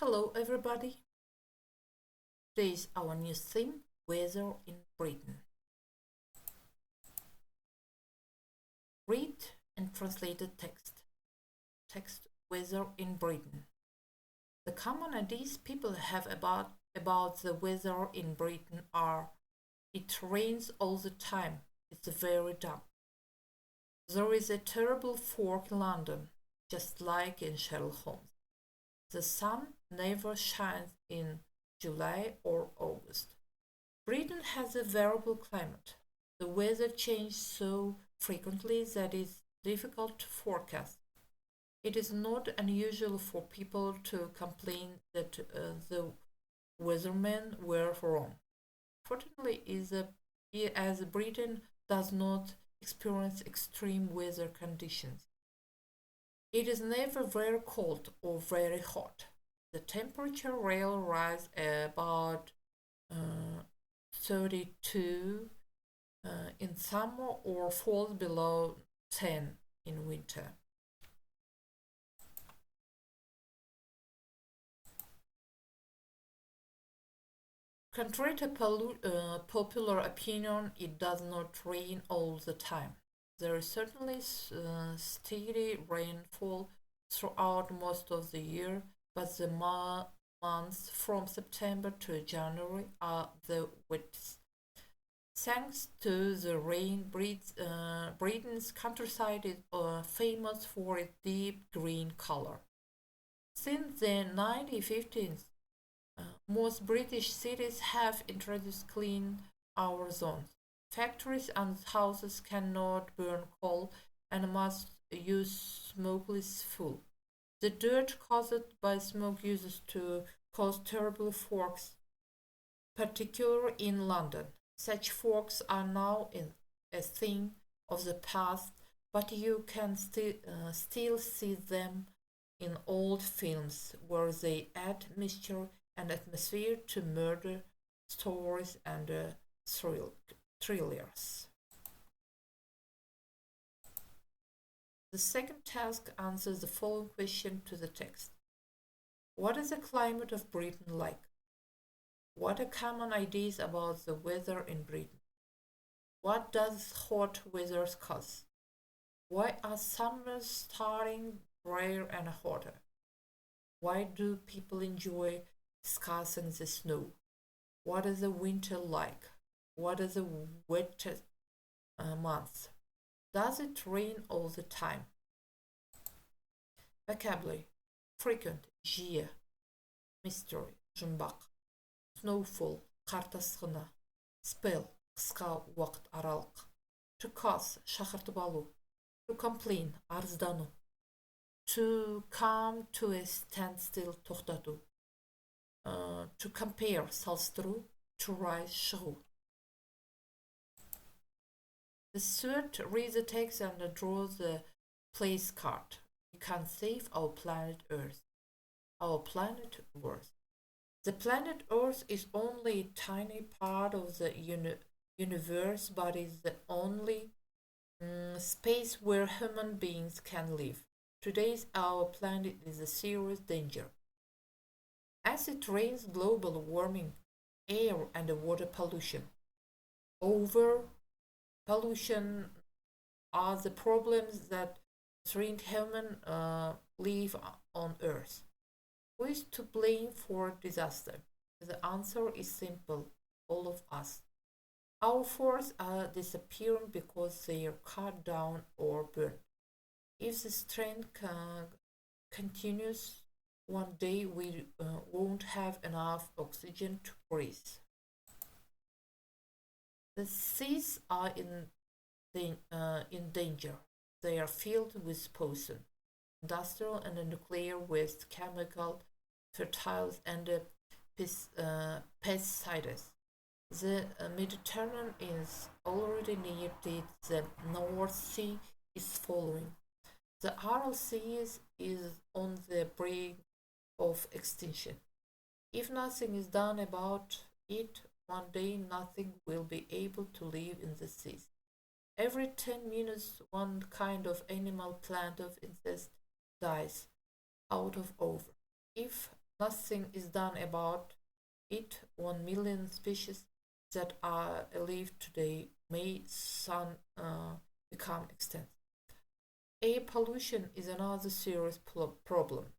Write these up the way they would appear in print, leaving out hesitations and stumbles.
Hello, everybody. Today is our new theme, weather in Britain. Read and translated text. Text, weather in Britain. The common ideas people have about the weather in Britain are it rains all the time, it's very damp. There is a terrible fog in London, just like in Sherlock Holmes. The sun never shines in July or August. Britain has a variable climate. The weather changes so frequently that it's difficult to forecast. It is not unusual for people to complain that the weathermen were wrong. Fortunately, as Britain does not experience extreme weather conditions, it is never very cold or very hot. The temperature will rise about 32 in summer or falls below 10 in winter. Contrary to popular opinion, it does not rain all the time. There is certainly steady rainfall throughout most of the year, but the months from September to January are the wettest. Thanks to the rain, Britain's countryside is famous for its deep green color. Since the 1950s, most British cities have introduced clean hour zones. Factories and houses cannot burn coal and must use smokeless fuel. The dirt caused by smoke used to cause terrible fogs, particularly in London. Such fogs are now a thing of the past, but you can still see them in old films where they add mystery and atmosphere to murder stories and thrillers. The second task answers the following question to the text. What is the climate of Britain like? What are common ideas about the weather in Britain? What does hot weather cause? Why are summers starting drier and hotter? Why do people enjoy discussing the snow? What is the winter like? What are the wettest months? Does it rain all the time? Vocabulary frequent, жиі, mystery, жұмбақ, snowfall, қар тасқыны, spell, қысқа уақыт аралық, to cause, шақыртып алу, to complain, арыздану, to come to a standstill, тоқтату, to compare, салыстыру, to rise, шығу. The third, read the text and draw the place card. We can save our planet Earth. Our planet Earth. The planet Earth is only a tiny part of the universe, but is the only space where human beings can live. Today, our planet is a serious danger. As it rains, global warming, air and water pollution, over pollution are the problems that threaten human life on Earth. Who is to blame for disaster? The answer is simple, all of us. Our forests are disappearing because they are cut down or burned. If the trend continues, one day we won't have enough oxygen to breathe. The seas are in danger. They are filled with poison, industrial and nuclear waste, chemical, fertilizers, and pesticides. The Mediterranean is already near dead. The North Sea is following. The Aral Sea is on the brink of extinction. If nothing is done about it, one day nothing will be able to live in the seas. Every 10 minutes, one kind of animal, plant, of insect dies out of over. If Nothing is done about it. 1 million species that are alive today may soon become extinct. Air pollution is another serious problem.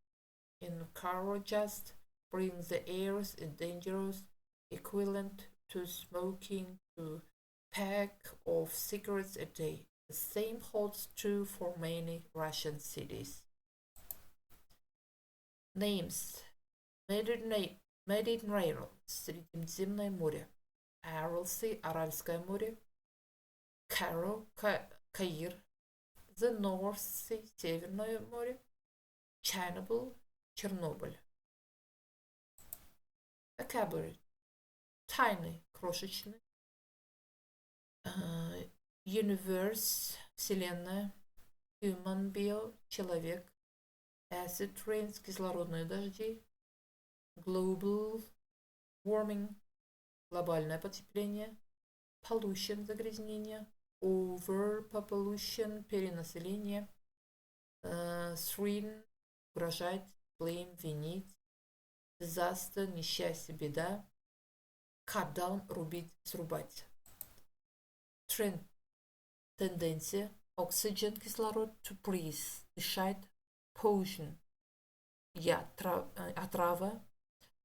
Encouraged brings the air is dangerous, equivalent to smoking to pack of cigarettes a day. The same holds true for many Russian cities. Names: Mediterranean, Средиземное море. Aral Sea, Аральское море. Cairo, Каир. The North Sea, Северное море. Chernobyl, Чернобыль. Vocabulary: tiny, крошечный. Universe, Вселенная. Human bio, человек. Acid rains, кислородные дожди. Global warming, глобальное потепление. Pollution, загрязнение. Overpopulation, перенаселение. Threaten, угрожать. Blame, винить. Disaster, несчастье, беда. Cut down, рубить, срубать. Trend, тенденция. Oxygen, кислород. To breathe, дышать. Poison, отрава.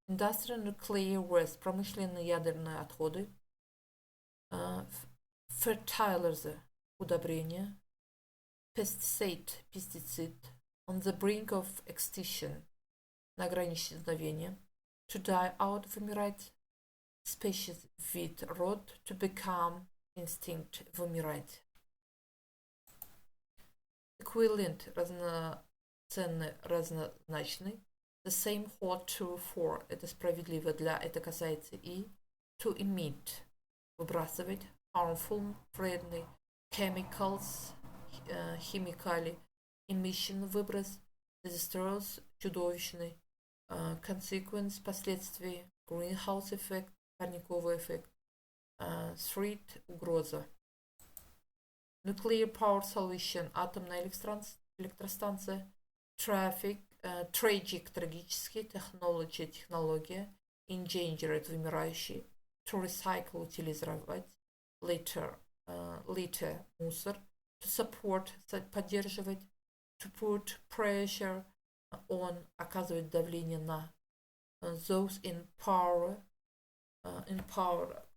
Industrial nuclear waste, промышленные ядерные отходы. Fertilizers, удобрения. Pesticide, пестицид. On the brink of extinction, на грани исчезновения. To die out, вымирать. Species, вид, род. To become extinct, вымирать. Equivalent, равноценный, разнозначный. The same hold true for, это справедливо для, это касается и. To emit, выбрасывать. Harmful, вредный. Chemicals, химикали. Emission, выброс. Disastrous, чудовищный. Consequence, последствия. Greenhouse effect, парниковый эффект. Threat, угроза. Nuclear power solution, атомная электростанция. Traffic, tragic, трагический. Technology, технология. Endangered, вымирающий. To recycle, утилизировать. Litter, мусор. To support, поддерживать. To put pressure on, оказывать давление на. Those in power,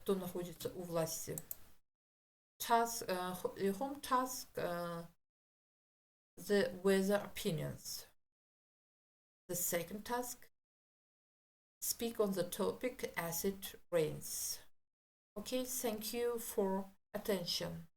кто находится у власти. Task, home task, the weather opinions. The second task, speak on the topic acid rains. Okay, thank you for attention.